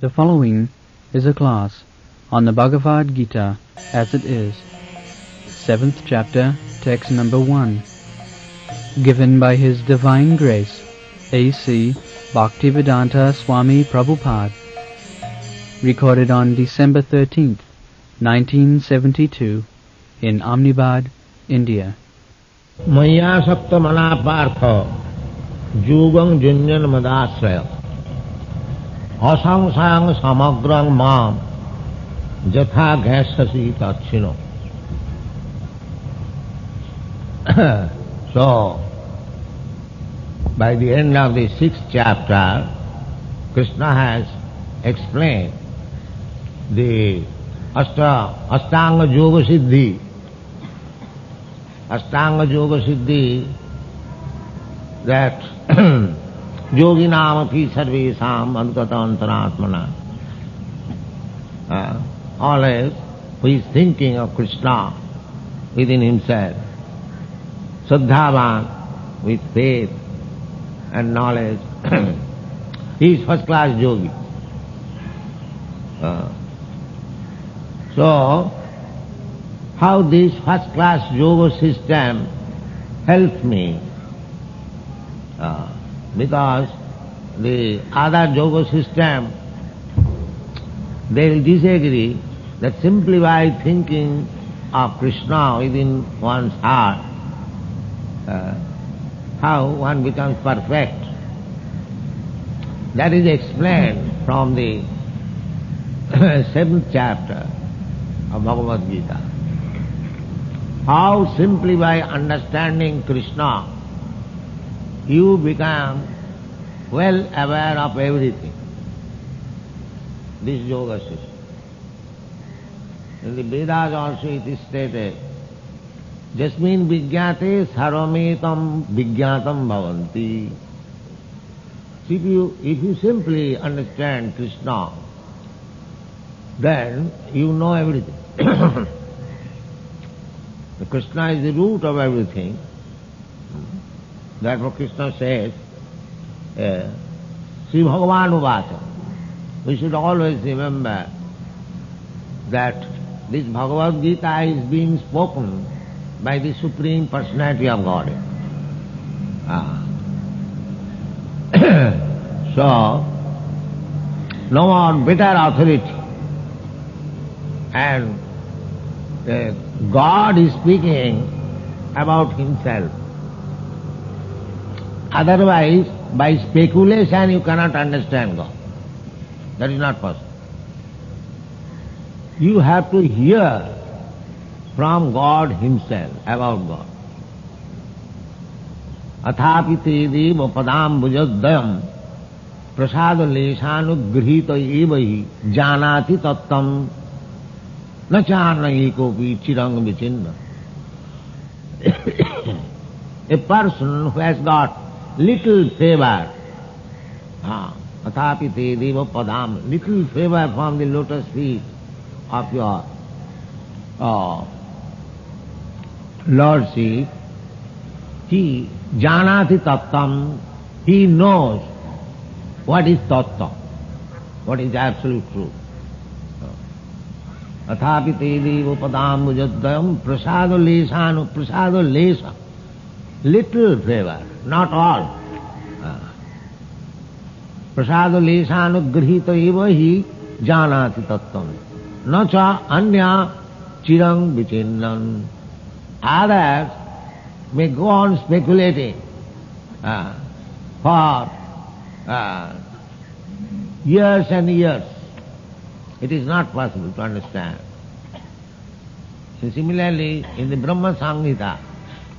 The following is a class on the Bhagavad Gita as it is, 7th chapter, text number 1, given by His Divine Grace, A.C. Bhaktivedanta Swami Prabhupada, recorded on December 13th, 1972, in Ahmedabad, India. मय्यासक्त मना पार्थ जुगं जुन्यन मदाश्रय असंसांग समग्रं माम जथा गैससी तच्छिनो. So, by the end of the 6th chapter, Krishna has explained the Ashtanga Yoga Siddhi. Ashtanga Yoga Siddhi, that Yoginam api sarvesam adgata antaratmana. Always who is thinking of Krishna within himself, Saddhavan, with faith and knowledge, he is first class yogi. So, how this first class yoga system helped me? Because the other yoga system, they will disagree that simply by thinking of Krishna within one's heart, how one becomes perfect. That is explained from the 7th chapter of Bhagavad Gita. How simply by understanding Krishna, you become well aware of everything. This yoga system. In the Vedas also it is stated, Jasmin Vijñate Sarvametam Vijñatam Bhavanti. If you simply understand Krishna, then you know everything. Krishna is the root of everything. Therefore Krishna says, Sri Bhagavan Uvacha. We should always remember that this Bhagavad Gita is being spoken by the Supreme Personality of Godhead. So, no one better authority. And God is speaking about Himself. Otherwise, by speculation you cannot understand God. That is not possible. You have to hear from God Himself, about God. Athapi te deva padam bhujaddayam prasada leshanugrhita evahi janati tattam na chana ekopi chirang vichinna. A person who has got little favor, athapi te deva padam, little favor from the lotus feet of your Lordship, he janati tattam, he knows what is tattva, what is absolute truth. Athapi te deva padam bhujaddayam prasada lesha, little favor, not all. Prasada leshanugrhita eva hi janati tattam. Na cha anya chirang vichinnan. Others may go on speculating for years and years. It is not possible to understand. So similarly, in the Brahma Samhita,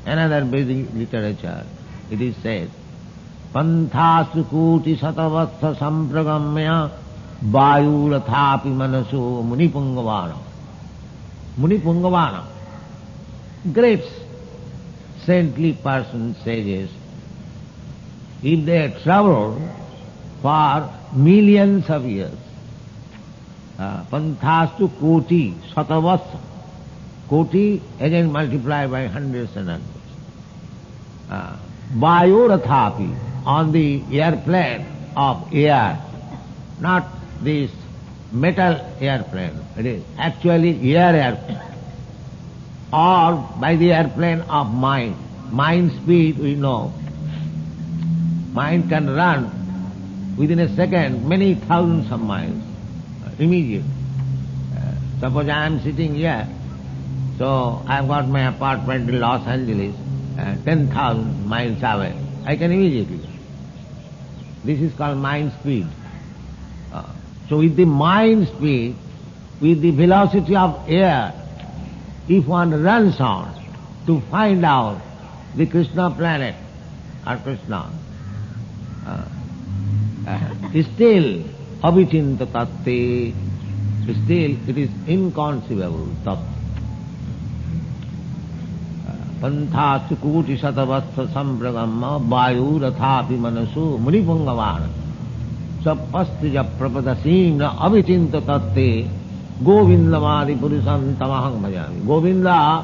another Vedic literature, it is said, Panthasu kuti satavatsa sampragamya vayurathapi manaso munipungavana. Munipungavana. Great saintly persons, sages, if they travel for millions of years, panthastu koti satavasa, koti again multiplied by hundreds and hundreds. Vayorathapi, on the airplane of air, not this metal airplane. It is actually air airplane. Or by the airplane of mind. Mind speed we know. Mind can run within a second many thousands of miles. Immediate. Suppose I am sitting here, so I have got my apartment in Los Angeles, 10,000 miles away. I can immediately. This is called mind speed. So with the mind speed, with the velocity of air, if one runs on to find out the Krishna planet or Krishna, still avichinta tatte, still it is inconceivable tatte. Pantha sukuti satavastha sampragamma vayu rathapi manasu munipungavana sapastija prapadasina avichinta tatte govindamadi purusam tamahang bhajami. Govinda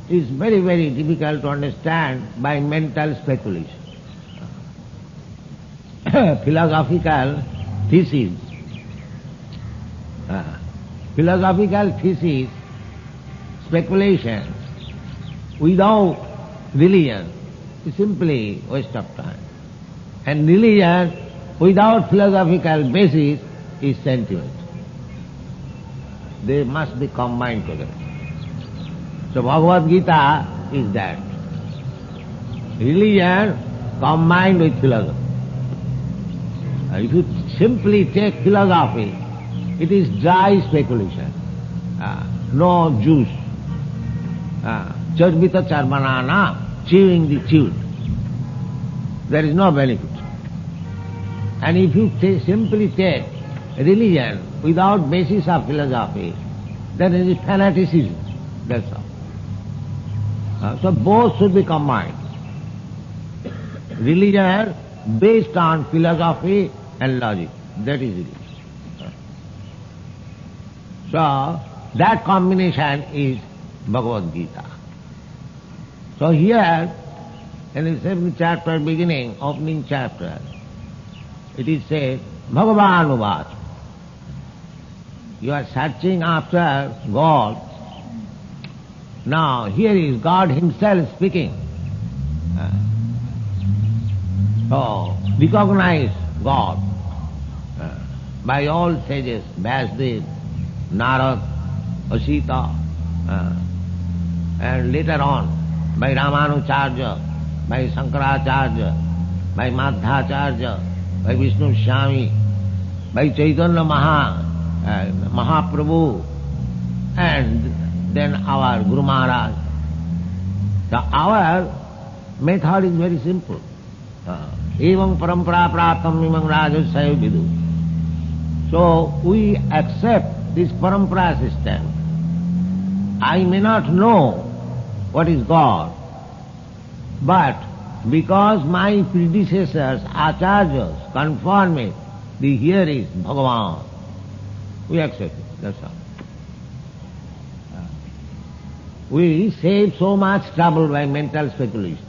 is very, very difficult to understand by mental speculation. Philosophical thesis. Speculation without religion is simply waste of time. And religion without philosophical basis is sentiment. They must be combined together. So Bhagavad Gita is that. Religion combined with philosophy. If you simply take philosophy, it is dry speculation. No juice. Charbita charmanana, chewing the chewed. There is no benefit. And if you simply take religion without basis of philosophy, then it is fanaticism. That's all. So both should be combined. Religion based on philosophy and logic. That is religion. So that combination is Bhagavad Gita. So here, in the 7th chapter beginning, opening chapter, it is said, Bhagavan Uvacha. You are searching after God. Now here is God himself speaking. So recognize God by all sages, Vyasdev, Narad, Asita, and later on by Ramanujarya, by Shankaracharya, by Madhacharya, by Vishnu Swami, by Chaitanya Mahaprabhu, and then our Guru Maharaj. So our method is very simple. Evam parampara praptam imam rajasaya vidu. So we accept this parampara system. I may not know what is God, but because my predecessors, acharyas, confirm it, the here is Bhagavan, we accept it, that's all. We save so much trouble by mental speculation.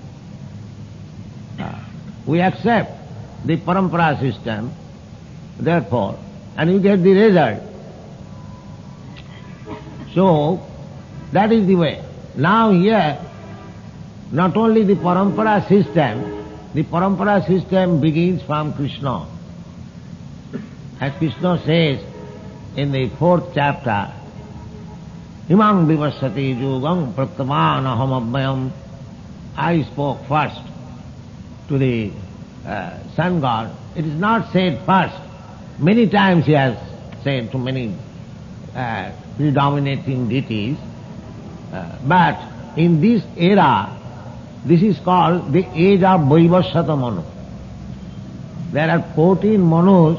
We accept the parampara system, therefore, and you get the result. So, that is the way. Now here, not only the parampara system begins from Krishna. As Krishna says in the 4th chapter, Imam vivasati yugam praktaman aham abhyam. I spoke first to the sun god. It is not said first. Many times he has said to many predominating deities. But in this era, this is called the age of Vaivasvata Manu. There are 14 Manus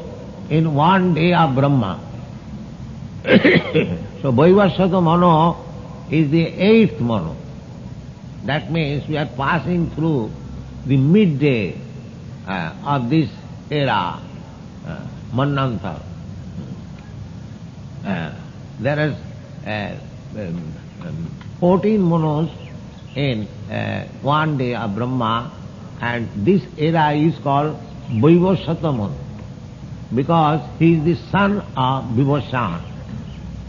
in one day of Brahma. So Vaivasvata Manu is the 8th Manu. That means we are passing through the midday of this era, Manvantara. There is 14 Manus in one day of Brahma, and this era is called Vaivasvata Manu. because he is the son of Vibhushan.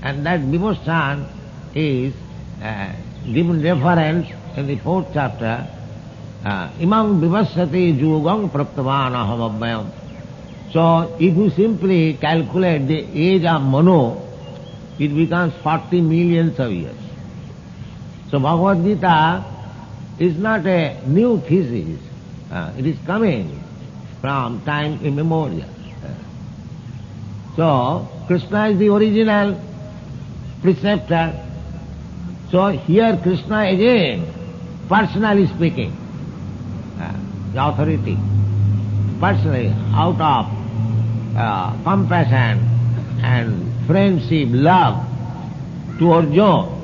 And that Vibhushan is given reference in the 4th chapter, Imam Vivasati Jugam Praptavan Ahamabhyam. So if you simply calculate the age of Manu, it becomes 40 millions of years. So Bhagavad Gita is not a new thesis. It is coming from time immemorial. So Krishna is the original preceptor. So here Krishna again, personally speaking, the authority, personally, out of compassion and friendship, love to Arjuna,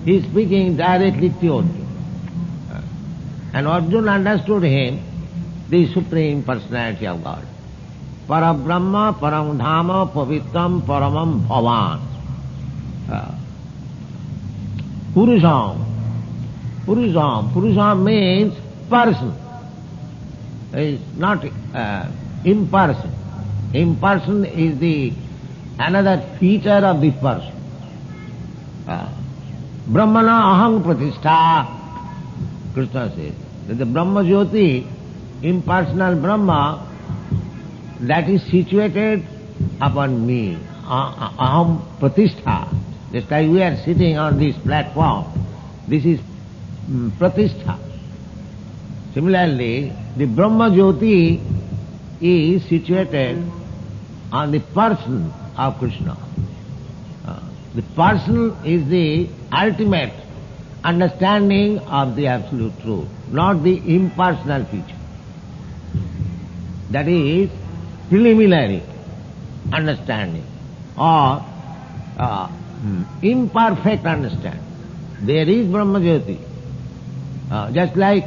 he is speaking directly to Arjuna. And Arjuna understood him, the Supreme Personality of God. Parabrahma, Param Dhama, Pavitram, Paramam Bhavan. Purusham. Purusham means person. It is not imperson. Imperson is the another feature of the person. Brahmana aham pratishtha, Krishna says. That the Brahma Jyoti, impersonal Brahma, that is situated upon me. Aham pratishtha. Just like we are sitting on this platform, this is pratishtha. Similarly, the Brahma Jyoti is situated on the person of Krishna. The person is the ultimate understanding of the absolute truth, not the impersonal feature. That is preliminary understanding or imperfect understanding. There is Brahma Jyoti. Just like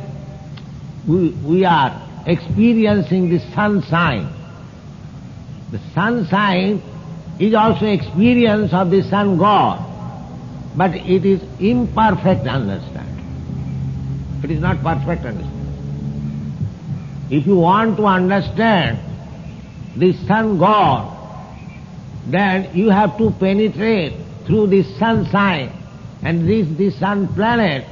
we are experiencing the sunshine. The sunshine is also experience of the sun God, but it is imperfect understanding. It is not perfect understanding. If you want to understand the sun God, then you have to penetrate through the sunshine and reach the sun planet,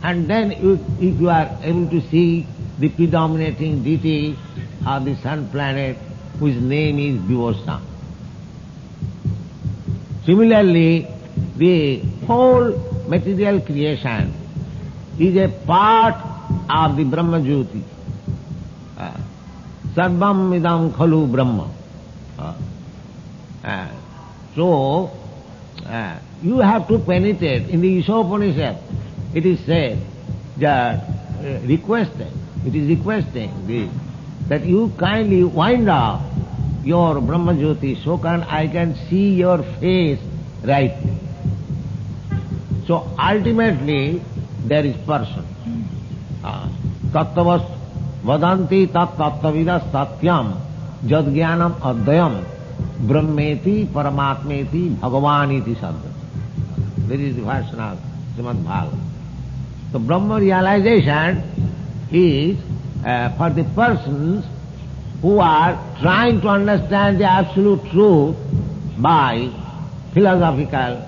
and then if you are able to see the predominating deity of the sun planet, whose name is Vibhushan. Similarly, the whole material creation is a part of the Brahma Jyoti. Sarvam idam khalu Brahma. So, you have to penetrate. In the Ishopanishad, it is said that it is requesting that you kindly wind up your Brahma Jyoti so I can see your face rightly. So ultimately there is person. Tattavas vadanti tat tattavidas satyam jad jnanam adhyam brahmeti paramatmeti bhagavaniti sabda. This is the version of Srimad Bhagavatam. So Brahma realization is for the persons who are trying to understand the absolute truth by philosophical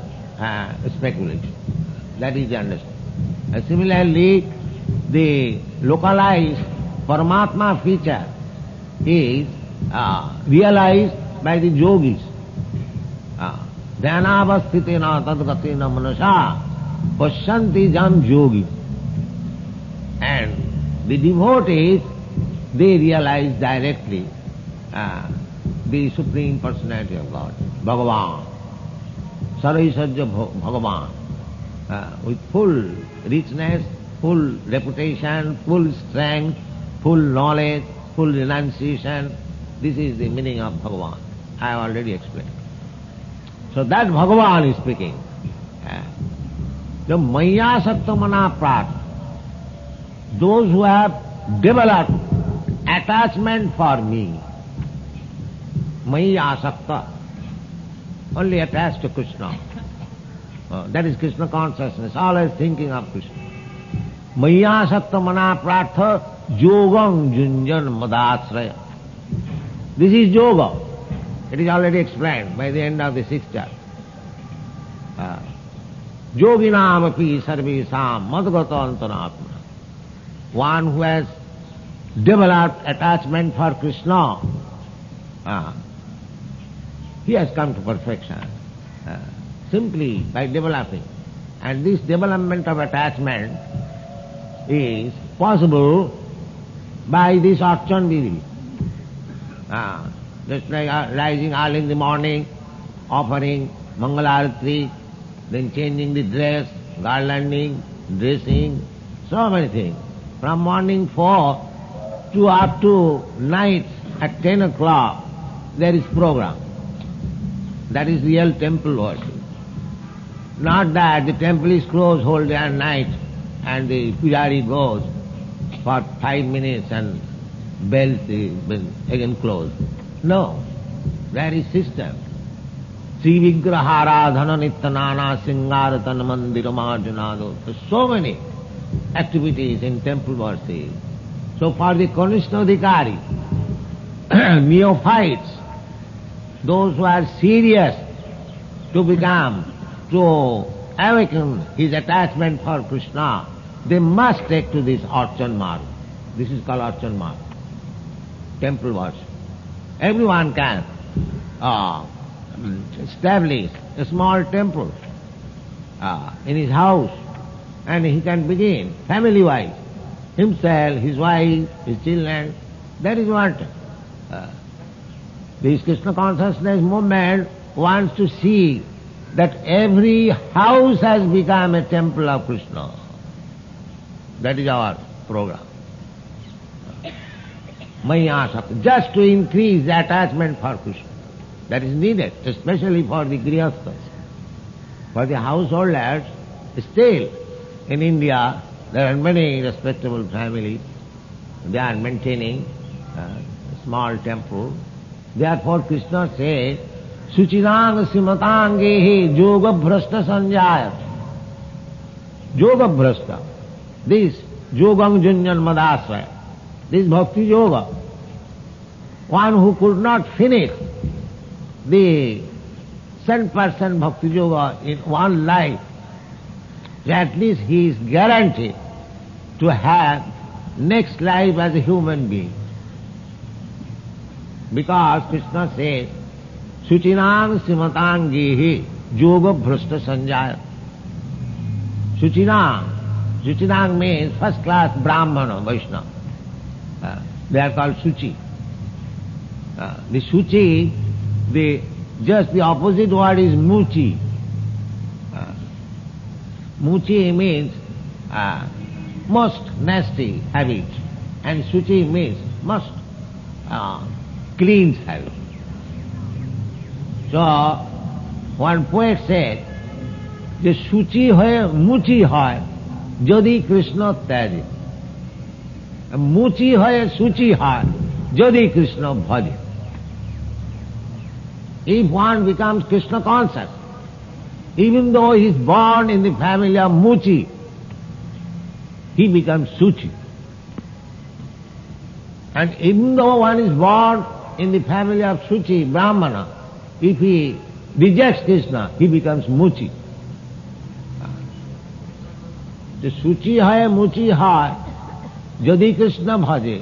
speculation. That is the understanding. And similarly, the localized Paramatma feature is realized by the yogis. Dhyanavastitena tadgatena manasa pasyanti jam yogi. And the devotees, they realize directly the Supreme Personality of God, Bhagavan, Saraisajya Bhagavan, with full richness, full reputation, full strength, full knowledge, full renunciation. This is the meaning of Bhagavan. I have already explained. So that Bhagavan is speaking. The Maya Sattamana Prat, those who have developed attachment for me, Maya Asakta, only attached to Krishna. That is Krishna consciousness, always thinking of Krishna. Maya Sattamana Pratha Yogam Junjan Madasraya. This is yoga. It is already explained by the end of the 6th chapter. Yoginam api sarvesam madgata antaratma. One who has developed attachment for Krishna, he has come to perfection simply by developing. And this development of attachment is possible by this archan vidhi. Just like rising early in the morning, offering Mangalarati, then changing the dress, garlanding, dressing, so many things. From morning 4 to up to night at 10 o'clock, there is program. That is real temple worship. Not that the temple is closed whole day and night and the pujari goes for 5 minutes and bells is again closed. No, there is system. Sri Vigraharadhana Nityanana Singaratana Mandiramarjanado. There's so many activities in temple worship. So for the Kanishtadhikari, neophytes, those who are serious to awaken his attachment for Krishna, they must take to this Archan Marg. This is called Archan Marg, temple worship. Everyone can establish a small temple in his house, and he can begin family-wise, himself, his wife, his children. That is what this Krishna consciousness movement wants to see, that every house has become a temple of Krishna. That is our program. Maya Shakti, just to increase the attachment for Krishna. That is needed, especially for the grihasthas. For the householders, still in India, there are many respectable families. They are maintaining a small temple. Therefore Krishna says, Suchirang simatangehi yoga bhrashta sanjaya. Yoga bhrashta. This yogam junyan madasvaya. This bhakti yoga. One who could not finish the 100% bhakti yoga in one life, at least he is guaranteed to have next life as a human being. Because Krishna says, Suchinang simatangehi yoga bhrashta sanjaya. Suchinang means first class Brahmana, Vaishnava. They are called Suchi. The Suchi, just the opposite word is Muchi. Muchi means most nasty habit, and Suchi means most clean habit. So, one poet said, যে সুচি হয়ে মুচি হয় যদি কৃষ্ণ ত্যাজে, মুচি হয়ে সুচি হয় যদি কৃষ্ণ ভজে. If one becomes Krishna conscious, even though he is born in the family of Muchi, he becomes Suchi. And even though one is born in the family of Suchi, Brahmana, if he rejects Krishna, he becomes Muchi. The Suchi hai Muchi hai, Jodi Krishna bhaje,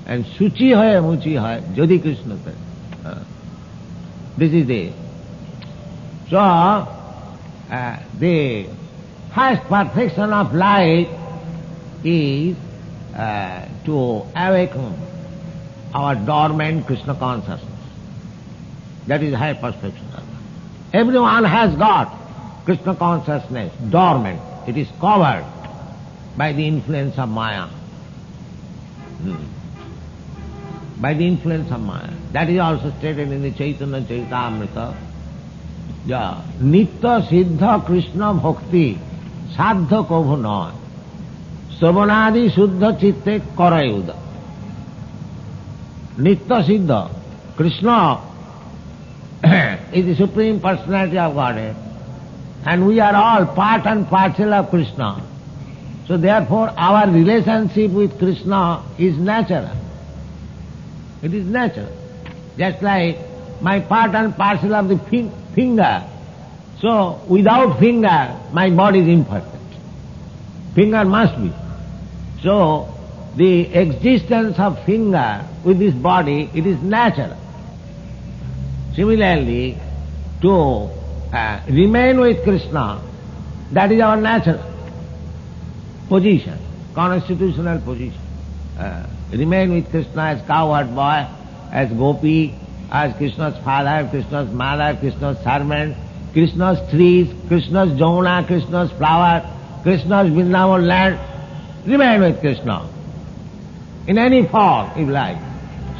and Suchi hai Muchi hai, Jodi Krishna bhaje. This is the... So, the highest perfection of life is to awaken our dormant Krishna consciousness. That is high perfection. Everyone has got Krishna consciousness dormant. It is covered by the influence of Maya. By the influence of Maya. That is also stated in the Chaitanya Charitamrita. Nitya siddha Krishna bhakti sadha kobhu noy. Savanadi suddha chitte karayuda. Nitya siddha Krishna is the Supreme Personality of Godhead, and we are all part and parcel of Krishna. So therefore our relationship with Krishna is natural. It is natural. Just like my part and parcel of the finger. So without finger, my body is imperfect. Finger must be. So the existence of finger with this body, it is natural. Similarly, to remain with Krishna, that is our natural position, constitutional position. Remain with Krishna as cowherd boy, as gopi, as Krishna's father, Krishna's mother, Krishna's servant, Krishna's trees, Krishna's jauna, Krishna's flower, Krishna's Vrindavan land. Remain with Krishna in any form if you like.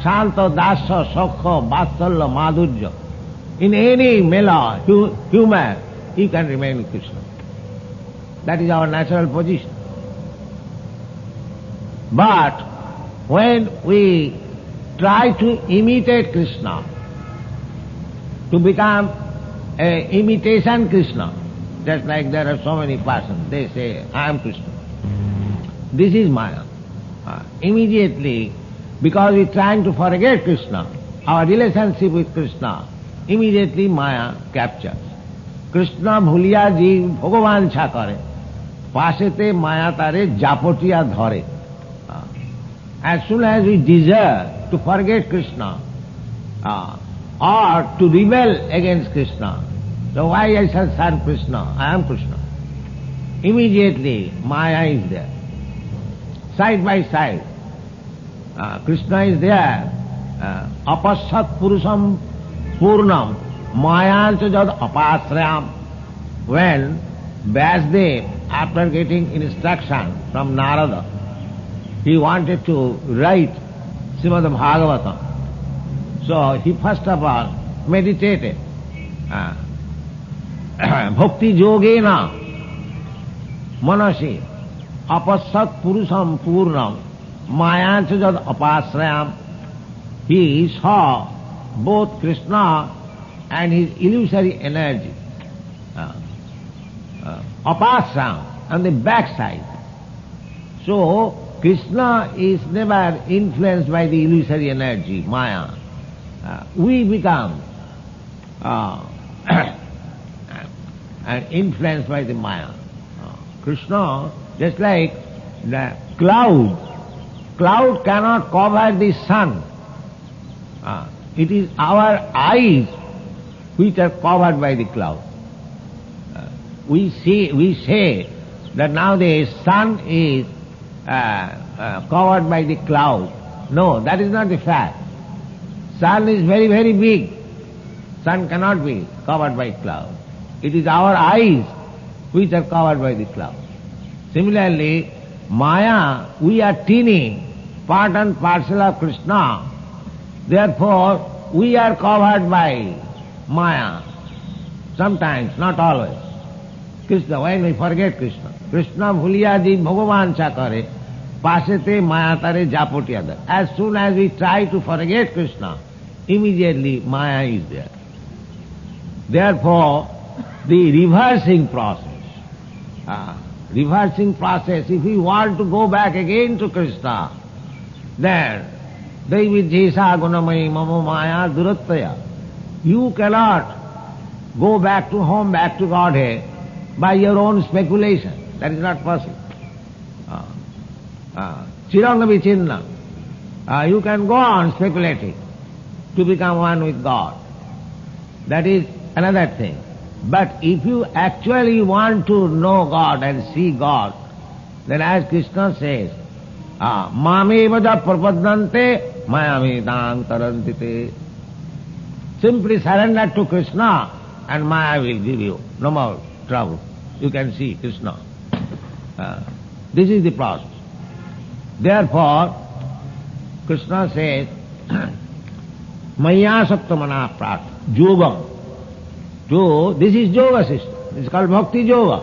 Shanto, Dasya, Sokho, Vatsalya, Madhurya. In any mela, humor, he can remain with Krishna. That is our natural position. But when we try to imitate Krishna, to become an imitation Krishna, just like there are so many persons, they say, I am Krishna. This is Maya. Immediately, because we are trying to forget Krishna, our relationship with Krishna, immediately Maya captures. Krishna bhuliya jeev bhagavan cha kare, pasete Maya tare japotiya dhare. As soon as we desire to forget Krishna or to rebel against Krishna, so why I shall serve Krishna? I am Krishna. Immediately Maya is there. Side by side. Krishna is there. Apasat Purusham Purnam Mayancha Jad Apasrayam. When Vyasdev, after getting instruction from Narada, he wanted to write Srimad Bhagavatam. So he first of all meditated. Bhakti Yogena Manasi Apasat Purusham Purnam Mayancha Jad Apasrayam. He saw both Krishna and his illusory energy. Apasrayam, on the backside. So Krishna is never influenced by the illusory energy, Maya. We become influenced by the Maya. Krishna, just like the cloud. Cloud cannot cover the sun. It is our eyes which are covered by the cloud. We say that now the sun is covered by the cloud. No, that is not the fact. Sun is very, very big. Sun cannot be covered by cloud. It is our eyes which are covered by the cloud. Similarly, Maya, we are teeny, part and parcel of Krishna. Therefore, we are covered by Maya. Sometimes, not always. Krishna, when we forget Krishna. Krishna bhuliya jeev bhagavan cha kare, pasete Maya tare japotiyada. As soon as we try to forget Krishna, immediately Maya is there. Therefore, the reversing process, if we want to go back again to Krishna, then Daividjesa gunamayi mama maya durattaya. You cannot go back to home, back to Godhead by your own speculation. That is not possible. Chiranga vichinna. You can go on speculating to become one with God. That is another thing. But if you actually want to know God and see God, then as Krishna says, Mameva prapadante mayamedang tarantite. Simply surrender to Krishna and Maya will give you no more trouble. You can see Krishna. This is the process. Therefore, Krishna says, Maya saptamana prat, yoga. This is yoga system. It's called bhakti yoga.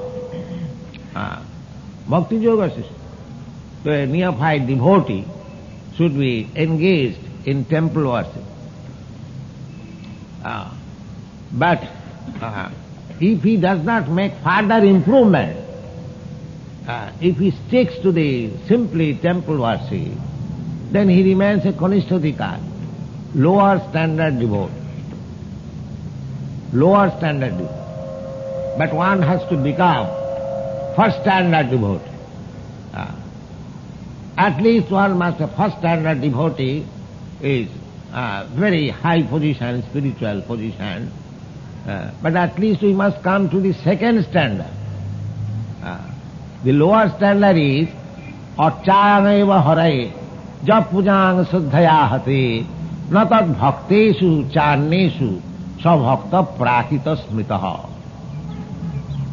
Bhakti yoga system. So a neophyte devotee should be engaged in temple worship. But if he does not make further improvement, if he sticks to the simply temple worship, then he remains a Kanishtadikar, lower standard devotee. lower standard devotee. But one has to become first standard devotee. At least one must have first standard devotee is very high position, spiritual position. But at least we must come to the second standard. The lower standard is Archayameva Hare Jap Pujang Suddhaya Hate Natat Bhakteshu Charneshu Sabhakta Prakita Smritaha.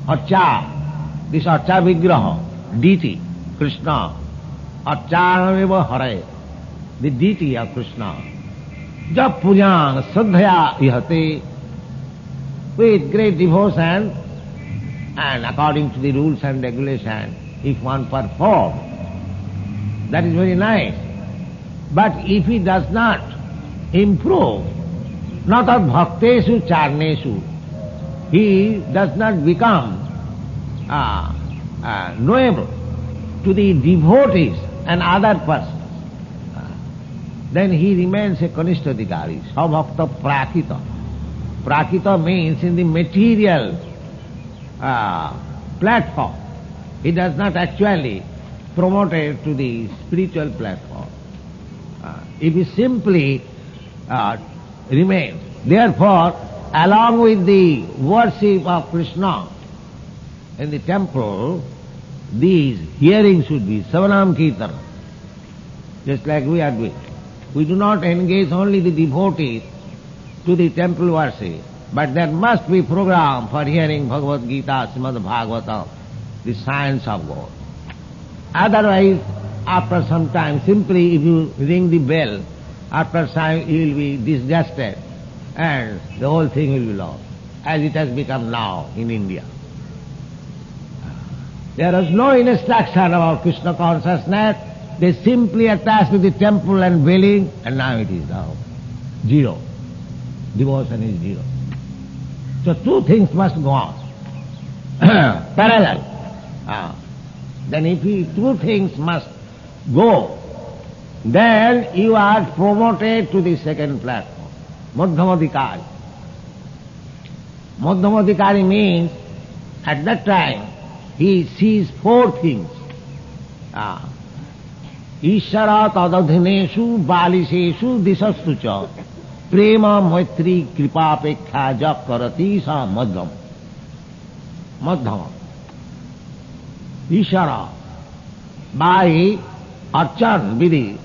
Archa, this Archa Vigraha, deity, Krishna, Archayameva Hare, the deity of Krishna. Jap Pujang Suddhaya Ihate, with great devotion and according to the rules and regulations, if one performs, that is very nice. But if he does not improve, not of bhakteshu charneshu, he does not become knowable to the devotees and other persons, then he remains a kanishtadikari, sabhakta prakita. Prakita means in the material platform. He does not actually promote it to the spiritual platform. If he simply remains. Therefore, along with the worship of Krishna in the temple, these hearings should be Savanam Kirtana, just like we are doing. We do not engage only the devotees to the temple worship, but there must be program for hearing Bhagavad Gita, Srimad Bhagavatam, the science of God. Otherwise, after some time, simply if you ring the bell, after some time you will be disgusted and the whole thing will be lost, as it has become now in India. There is no instruction about Krishna consciousness. They simply attach to the temple and belling, and now it is down. Zero. Devotion is zero. So two things must go on. Parallel. Then if two things must go, then you are promoted to the second platform. Madhyamadikari. Madhyamadikari means at that time he sees four things. Ishara tadadhineshu balisheshu dishastu cha prema maitri kripa pekha jak karati sa madhyam. Madhyama. Ishara, by archan, vidhi,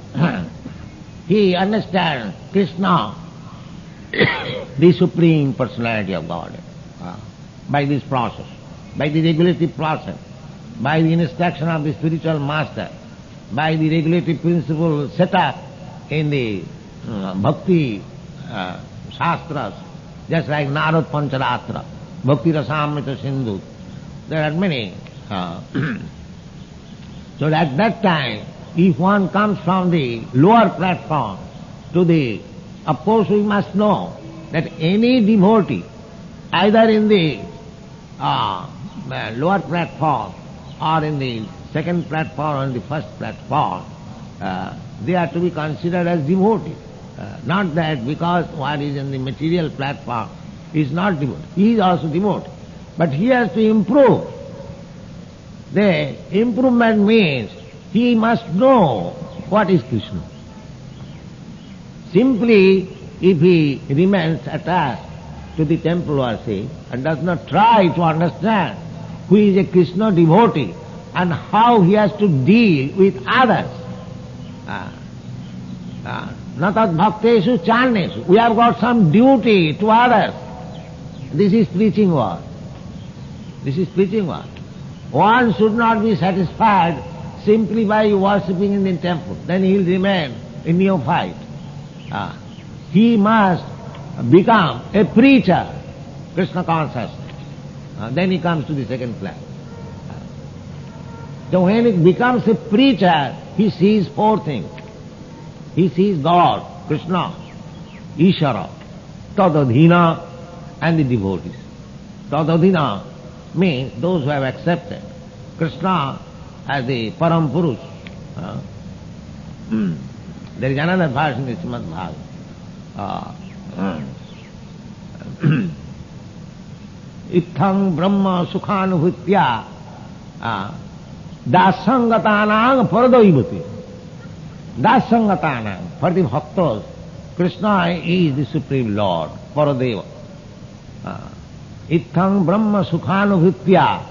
he understands Krishna, the Supreme Personality of God, by this process, by the regulative process, by the instruction of the spiritual master, by the regulative principle set up in the bhakti shastras, just like Narad Pancharatra, Bhakti Rasamrita Sindhu. There are many. So at that time, if one comes from the lower platform to the, of course we must know that any devotee, either in the lower platform or in the second platform or in the first platform, they are to be considered as devotees. Not that because one is in the material platform, he is not devotee. He is also devotee. But he has to improve. The improvement means he must know what is Krishna. Simply, if he remains attached to the temple worship and does not try to understand who is a Krishna devotee and how he has to deal with others, natat bhakteshu charneshu, we have got some duty to others. This is preaching word. This is preaching word. One should not be satisfied simply by worshipping in the temple. Then he will remain a neophyte. He must become a preacher, Krishna consciousness. Then he comes to the second class. So when he becomes a preacher, he sees four things. He sees God, Krishna, Ishara, Tadadhina, and the devotees. Tadadhina means those who have accepted Krishna as the Param Purush. There is another verse in the Srimad Bhagavatam. Ithang Brahma Sukhanubhutya Dasangatanang Paradaivati. Dasangatanang, for the bhaktas, Krishna is the Supreme Lord, Paradeva. Ithang Brahma Sukhanubhutya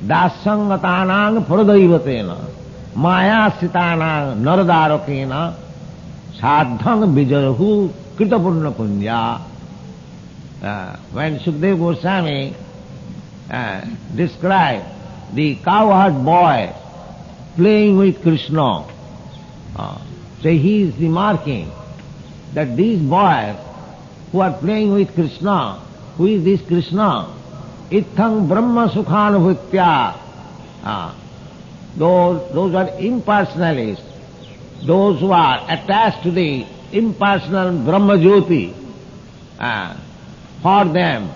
Dasangatanang Paradaivatena Maya Sitanang Naradarakena Sadhang Vijayahu Kritapurna Punya. When Sukadeva Goswami described the cowherd boy playing with Krishna, so he is remarking that these boys who are playing with Krishna, who is this Krishna? Ithang Brahma Sukhanubhutya. Those are impersonalists, those who are attached to the impersonal Brahma Jyoti, for them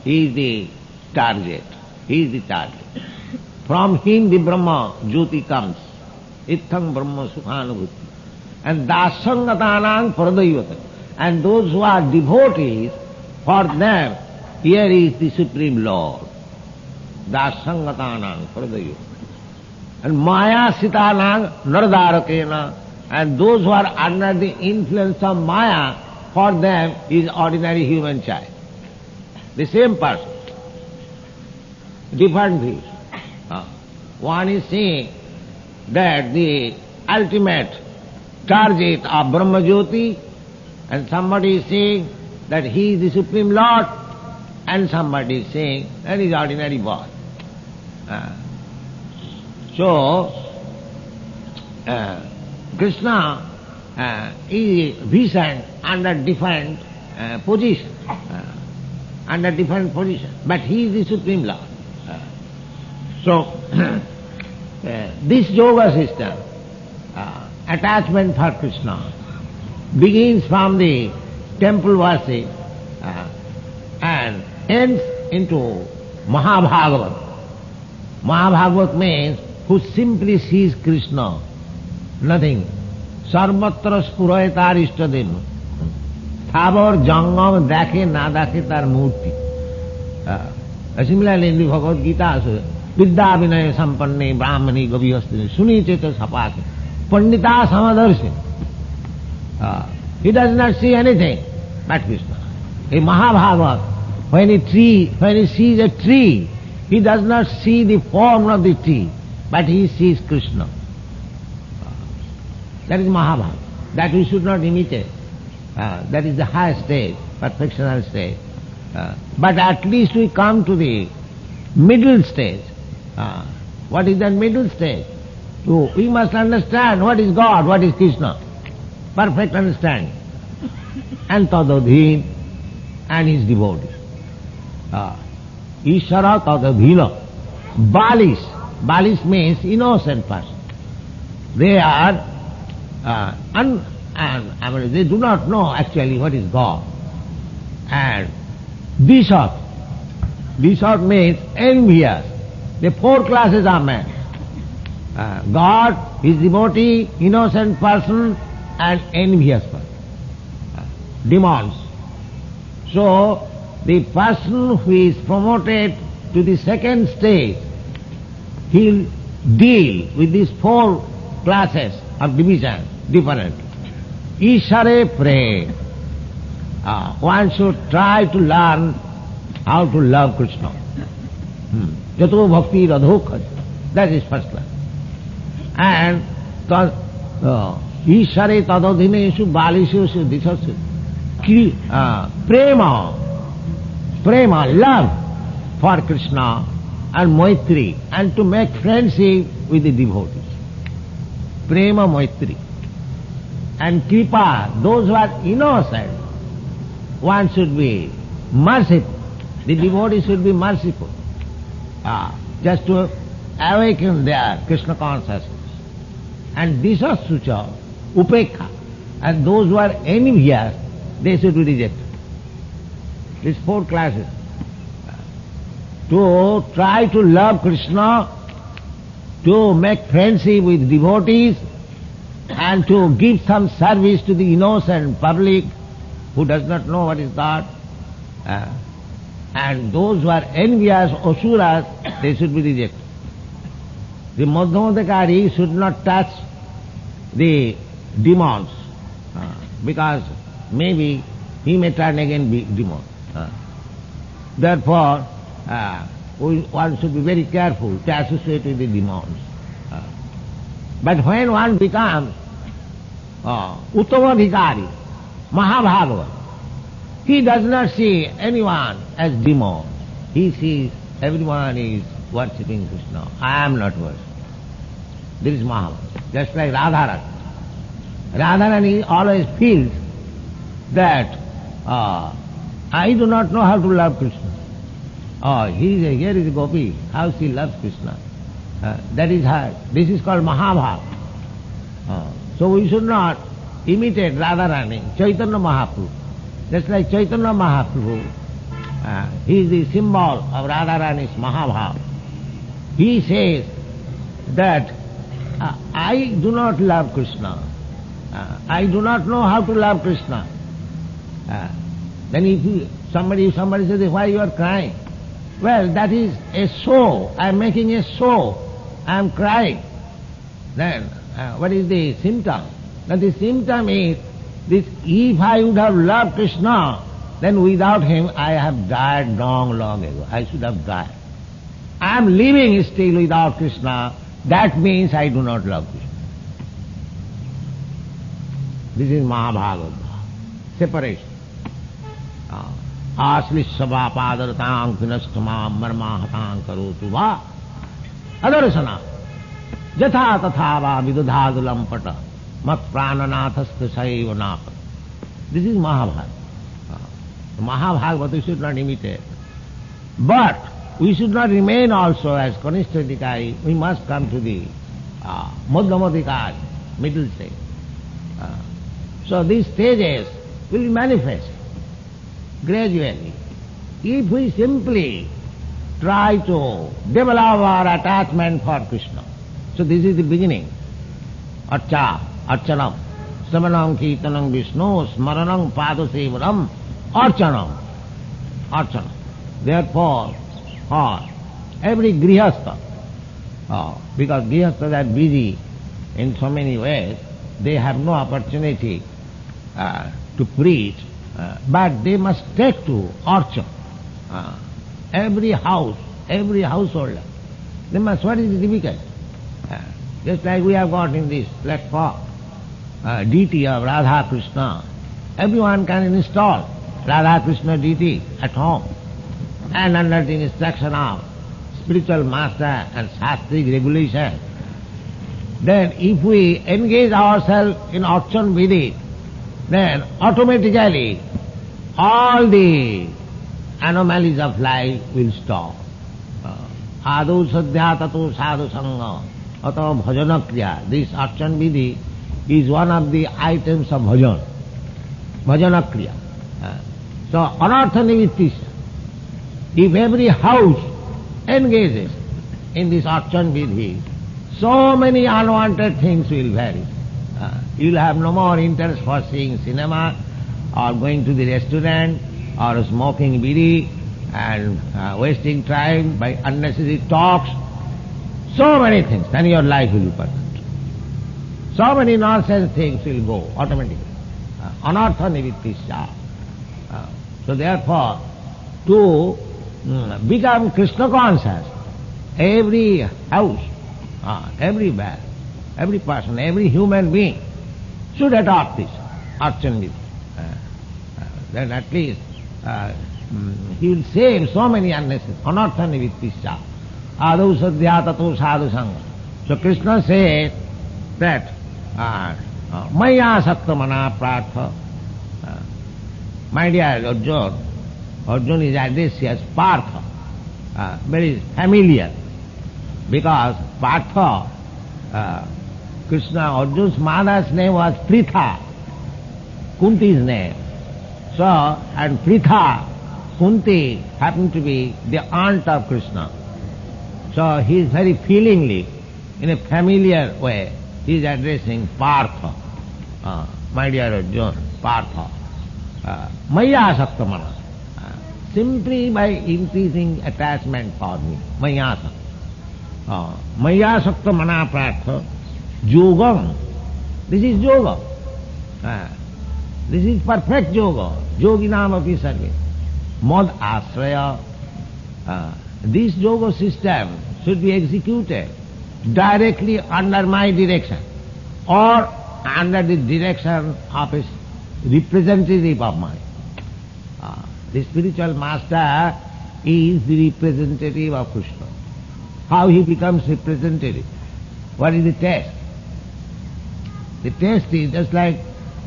he is the target. He is the target. From him the Brahma Jyoti comes. Ithang Brahma Sukhanubhuti. And Dasangatanang Paradayvata. And those who are devotees, for them here is the Supreme Lord. Dasangatanang Paradayvata. And Maya Sitanang Naradarakena. And those who are under the influence of Maya, for them is ordinary human child. The same person. Different views. One is saying that the ultimate target of Brahma Jyoti, and somebody is saying that he is the Supreme Lord, and somebody is saying that he is ordinary boy. So, Krishna is visioned under different position, but he is the Supreme Lord. So, this yoga system, attachment for Krishna, begins from the temple worship and ends into Mahabhagavat. Mahabhagavat means who simply sees Krishna, nothing. Sarvatra spurayatar ishtadeva. Thabor jangam dakhe na dakhe tar murti. Similarly in the Bhagavad Gita, Vidya vinaya sampanne brahmani gavihastini suni cheta sapake pandita samadarshi. He does not see anything but Krishna. A Mahabhagavat, when he sees a tree, he does not see the form of the tree, but he sees Krishna. That is Mahabhagavata. That we should not imitate. That is the highest stage, perfectional stage. But at least we come to the middle stage. What is that middle stage? So we must understand what is God, what is Krishna. Perfect understanding. And Tadadhin and his devotees. Ishara Tadadhina. Balis means innocent person. They are they do not know actually what is God. And Dishat means envious. The four classes are men. God, his devotee, innocent person, and envious person. Demons. So, the person who is promoted to the second stage, he'll deal with these four classes of division differently. Ishare pray. One should try to learn how to love Krishna. Jato bhakti radhokha. That is first class. And Ishare tadadhineshu balishu disasya. Prema, love for Krishna and Maitri, and to make friendship with the devotees. Prema Maitri. And Kripa, those who are innocent, one should be merciful. The devotee should be merciful. Just to awaken their Krishna consciousness. And Disasucha, Upekha. And those who are envious, they should be rejected. These four classes. To try to love Krishna, to make friendship with devotees, and to give some service to the innocent public who does not know what is God. And those who are envious, asuras, they should be rejected. The Madhyamadikari should not touch the demons, because maybe he may turn again demon. Therefore, one should be very careful to associate with the demons. But when one becomes Uttamadhikari, Mahabhagavat, he does not see anyone as demon. He sees everyone is worshipping Krishna. I am not worshipping. This is Mahabharata. Just like Radharani. Radharani always feels that I do not know how to love Krishna. Here is a gopi, how she loves Krishna. That is her. This is called Mahabharata. So we should not imitate Radharani, Chaitanya Mahaprabhu. Just like Chaitanya Mahaprabhu, he is the symbol of Radharani's Mahabharata. He says that I do not love Krishna. I do not know how to love Krishna. Then if somebody says, why you are crying? Well, that is a show. I am making a show. I am crying. Then what is the symptom? Now the symptom is this: if I would have loved Krishna, then without him I have died long ago. I should have died. I am living still without Krishna. That means I do not love Krishna. This is Mahabharata. Separation. Aslishava padartang pinastamam marmahatang karotu va adarasana jatha tatha va vidudhadulam pata mat prananathastha saiva napa. This is Mahabharata. Mahabharata we should not imitate. But we should not remain also as Kanishthadikari. We must come to the Madhyamadikari, middle stage. So these stages will manifest gradually. If we simply try to develop our attachment for Krishna. So this is the beginning. Archanam, Samanam Kirtanam Vishnu, Smaranam Padasevanam, Archanam. Therefore, every grihastha, because grihasthas are busy in so many ways, they have no opportunity to preach, but they must take to archan. Every house, every householder, they must. What is difficult? Just like we have got in this platform, deity of Radha Krishna, everyone can install Radha Krishna deity at home, and under the instruction of spiritual master and shastric regulation. Then if we engage ourselves in archan vidhi, then automatically all the anomalies of life will stop. Adu sadhya tato sadhu sangha ato bhajana kriya. This archan vidhi is one of the items of bhajan. Bhajana kriya. So anartha nivittisya. If every house engages in this archan vidhi, so many unwanted things will vanish. You will have no more interest for seeing cinema or going to the restaurant or smoking bidi and wasting time by unnecessary talks. So many things. Then your life will be perfect. So many nonsense things will go automatically. Anartha nivittisya. So therefore, to become Krishna conscious, every house, everywhere, every person, every human being should adopt this archan vidhi. Then at least he will save so many unnecessary. Anartha nivittisya. Adu sadhya tato sadhu sangha. So Krishna says that maya saktamana prartha. My dear Arjuna, Arjuna is addressed as Partha, very familiar, because Partha, Krishna, Arjuna's mother's name was Pritha, Kunti's name. So, and Pritha, Kunti, happened to be the aunt of Krishna. So he is very feelingly, in a familiar way, he is addressing Partha. My dear Arjuna, Partha. Maya saktamana. simply by increasing attachment for me. Mayasakta. Mayasakta manaprartha yogam. This is yoga. This is perfect yoga. Yoginam api sarve. Mad asraya. This yoga system should be executed directly under my direction or under the direction of a representative of mine. The spiritual master is the representative of Krishna. How he becomes representative? What is the test? The test is just like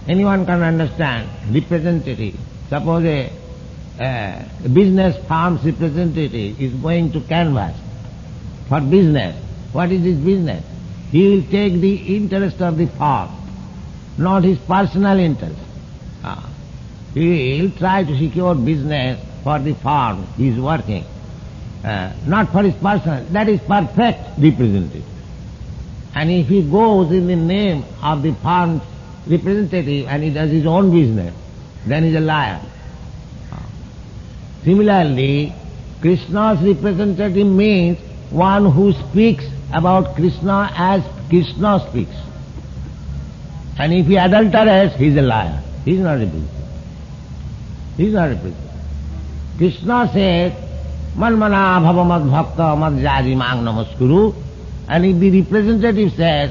anyone can understand, representative. Suppose a business firm's representative is going to canvass for business. What is his business? He will take the interest of the firm, not his personal interest. He will try to secure business for the firm he is working, not for his personal. That is perfect representative. And if he goes in the name of the firm's representative and he does his own business, then he is a liar. Similarly, Krishna's representative means one who speaks about Krishna as Krishna speaks. And if he adulterates, he is a liar. He is not a representative. He is not a representative. Krishna says, Manmana bhava mad bhakta mad jari mang namaskuru. And if the representative says,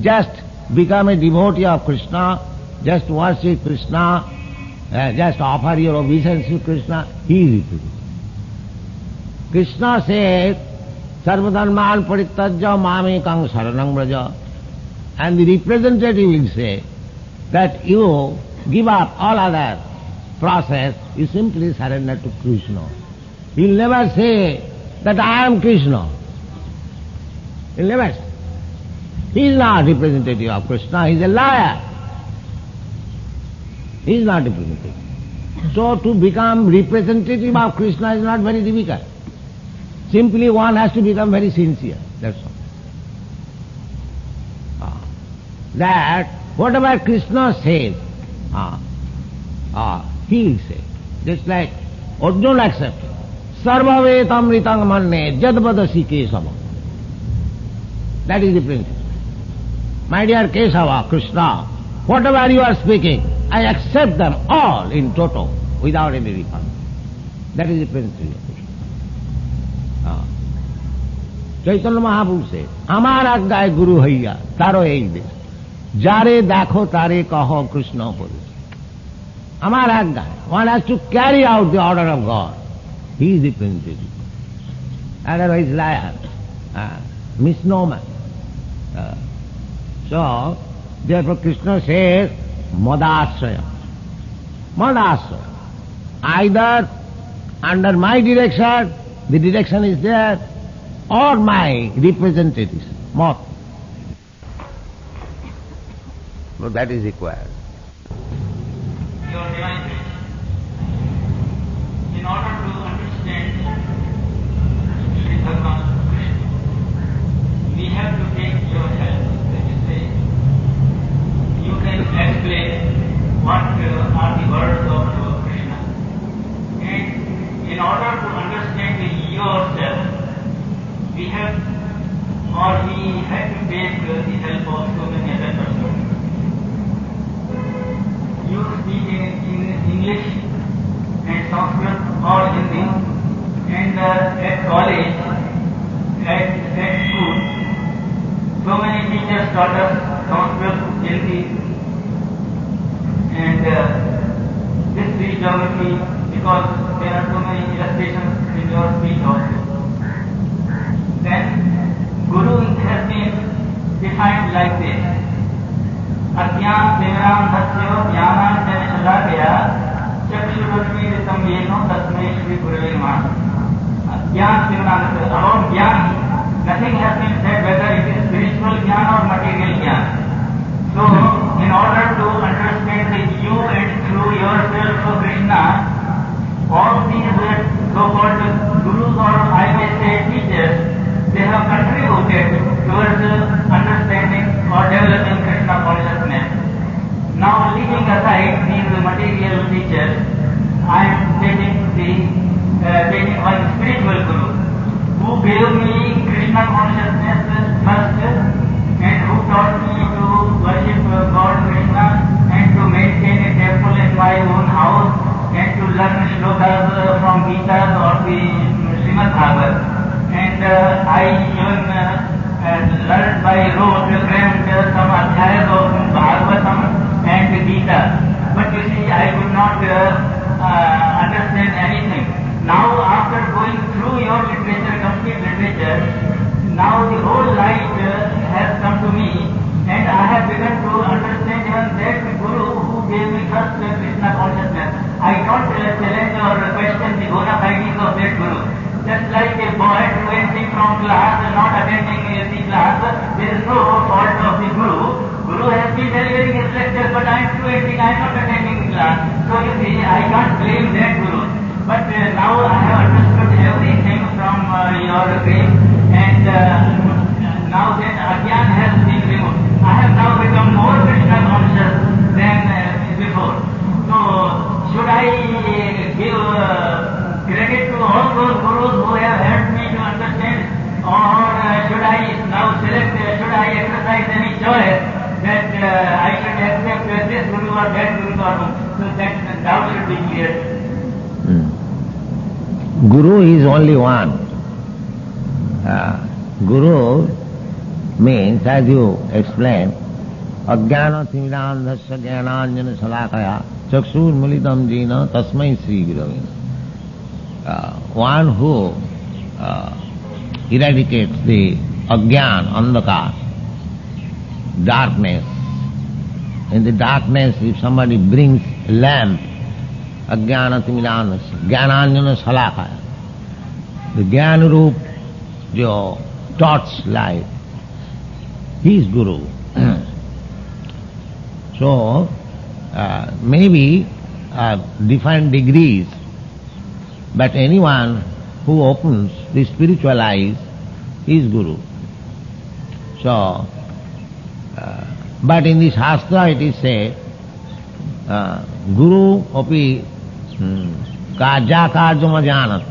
just become a devotee of Krishna, just worship Krishna, just offer your obeisance to Krishna, he is representative. Krishna says, Sarvadharman parittajya mamekang saranang braja. And the representative will say that you give up all other process, you simply surrender to Krishna. He will never say that I am Krishna. He will never say. He is not representative of Krishna, he is a liar. He is not representative. So to become representative of Krishna is not very difficult. Simply one has to become very sincere, that's all. That whatever Krishna says, he will say. Just like Arjuna accepted. Sarvavetam ritang manne jadvadasi kesava. That is the principle. My dear Kesava, Krishna, whatever you are speaking, I accept them all in toto, without any refund. That is the principle of Krishna. Chaitanya Mahaprabhu says, Amar agyay guru haiya, taro ei desh. Jare dakho tare kaho Krishna purus. Amar agyay. One has to carry out the order of God. He is the principle. Otherwise liar, misnomer. So, therefore Krishna says, Madasraya. Madasraya. Either under my direction, the direction is there, or my representatives, Mot. So that is required. Your divine grace. In order to understand Sri Bhagavan Krishna, we have to take your help. That is, say, you can explain what are the words of Lord Krishna. And in order to understand yourself, we have to take the help of so many other persons. You speak in English and Sanskrit or Hindi, and at college, at school, so many teachers taught us Sanskrit, Hindi, and this geography, because there are so many illustrations in your speech also. Then Guru has been defined like this. Atyam Devram Dasyo Jnana Janishadagya Chakshurashmiritam Yeno Tasmai Shri Gurave Namaha. Jnana Devram Dasyo. About Jnana, nothing has been said whether it is spiritual Jnana or material Jnana. So, in order to understand the you and through yourself of Krishna, all these so-called gurus or I may say teachers, they have contributed towards understanding or developing Krishna consciousness. Now, leaving aside these material teachers, I am taking the Bhagavad. And I even learned by rote, crammed some adhyayas of Bhagavatam and Gita. But you see, I could not understand anything. Now, after going through your literature, complete literature, now the whole light has come to me, and I have begun to understand even that Guru who gave me first Krishna consciousness. I don't challenge or question the bona fides of that Guru. Just like a boy truanting from class and not attending the class, there is no fault of the Guru. Guru has been delivering his lecture, but I am truanting, I am not attending the class. So you see, I can't blame that Guru. But now I have understood everything from your grace, and now that Ajnan has been removed, I have now become more Krishna conscious than before. So, should I give credit to all those Gurus who have helped me to understand, or should I now select, should I exercise any choice that I should accept this Guru or that Guru or whom? So that doubt should be clear. Guru is only one. Guru means, as you explained, Ajnana Timidandhasya Jnananjana Salakaya Chakshur Militam Jena Tasmai Sri Gurave. One who eradicates the Ajnan, Andhakar, darkness. In the darkness, if somebody brings lamp, Ajnana Timidandhasya Jnananjana Salakaya, the Jnana Roop, your torch light, he is Guru. So, maybe different degrees, but anyone who opens the spiritual eyes is Guru. So, but in the Shastra it is said, Guru api karja karjam ajanat.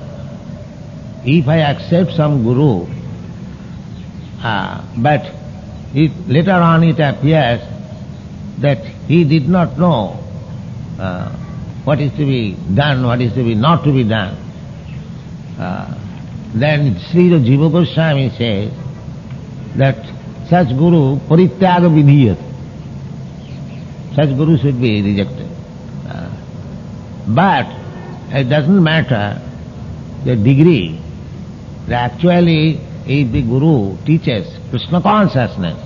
If I accept some Guru, but later on it appears that he did not know what is to be done, what is to be not to be done. Then Sri Jiva Goswami says that such Guru parityaga vidhiyat. Such Guru should be rejected. But it doesn't matter the degree. Actually, if the Guru teaches Krishna consciousness,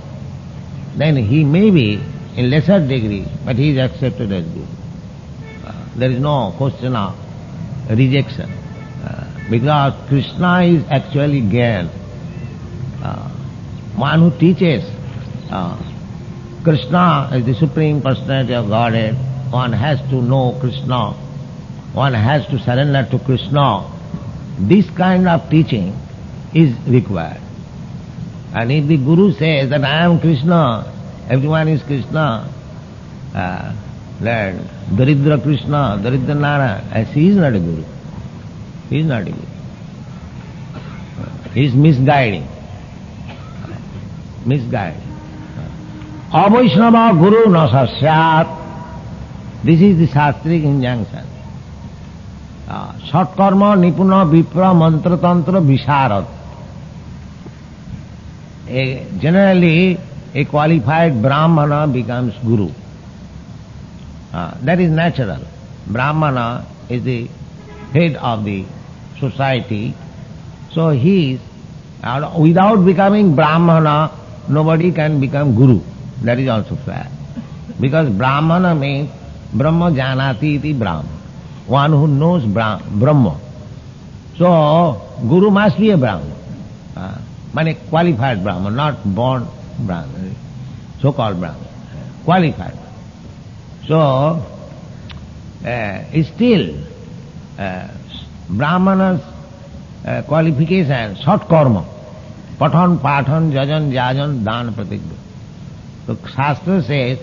then he may be in lesser degree, but he is accepted as Guru. There is no question of rejection. Because Krishna is actually Gyan. One who teaches Krishna as the Supreme Personality of Godhead, one has to know Krishna, one has to surrender to Krishna. This kind of teaching is required. And if the Guru says that I am Krishna, everyone is Krishna, then Daridra Krishna, Daridra Nara, he is not a Guru. He is not a Guru. He is misguiding. Misguiding. Avaishnava Guru na sasyat. This is the Shastric injunction. Satkarma Nipuna Vipra Mantra Tantra Visharad. Generally, a qualified Brahmana becomes Guru. That is natural. Brahmana is the head of the society. So he is, without becoming Brahmana, nobody can become Guru. That is also fair. Because Brahmana means Brahma Janati iti Brahma. One who knows Brahma. So, Guru must be a Brahman. A qualified Brahman, not born Brahman, so-called Brahman. Qualified. So, still, Brahmana's qualification, short karma, pathan, pathan, jajan, jajan, dan, pratigya. So, Shastra says,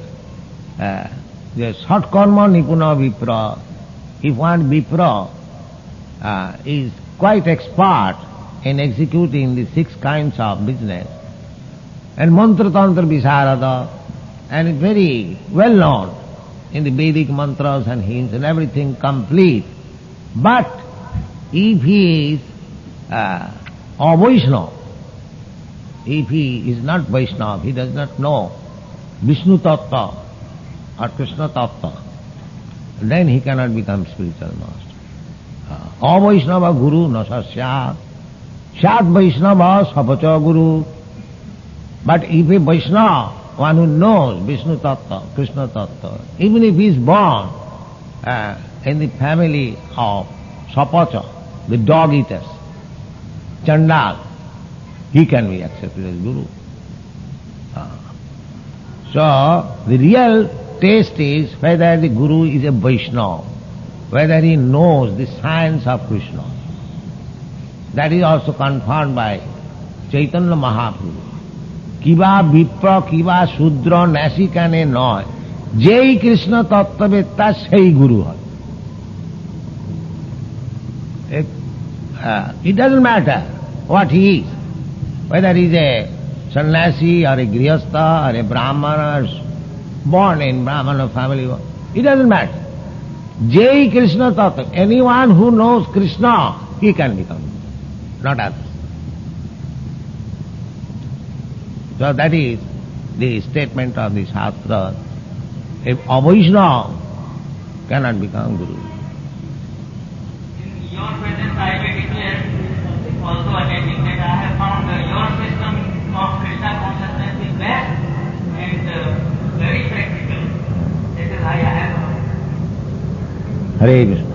the short karma nipuna vipra. If one vipra is quite expert in executing the 6 kinds of business, and mantra tantra visharada, and is very well known in the Vedic mantras and hymns and everything complete. But if he is or Vaishnava. If he is not Vaishnava, he does not know Vishnu Tattva or Krishna Tattva, then he cannot become spiritual master. Avaishnava Guru Nasasyat, Syat Vaishnava Sapacha Guru. But if a Vaishnava, one who knows Vishnu Tattva, Krishna Tattva, even if he is born in the family of Sapacha, the dog eaters, Chandal, he can be accepted as Guru. So, the real test is whether the Guru is a Vaishnava, whether he knows the science of Krishna. That is also confirmed by Chaitanya Mahaprabhu. Kiva Vipra, Kiva Shudra, Nasikane Noy, Jai Krishna Tattvetta Sei Guru hai. It doesn't matter what he is, whether he is a sannyasi or a grihastha or a brahmana or born in brahmana family, it doesn't matter. Jai Krishna Tattva, anyone who knows Krishna, he can become, not others. So that is the statement of the Shastra. If a Vaishnava cannot become Guru. In your presence, I will declare, also attending, that I have found your system of Krishna consciousness is best and very practical. That is why I have. Hare Krishna.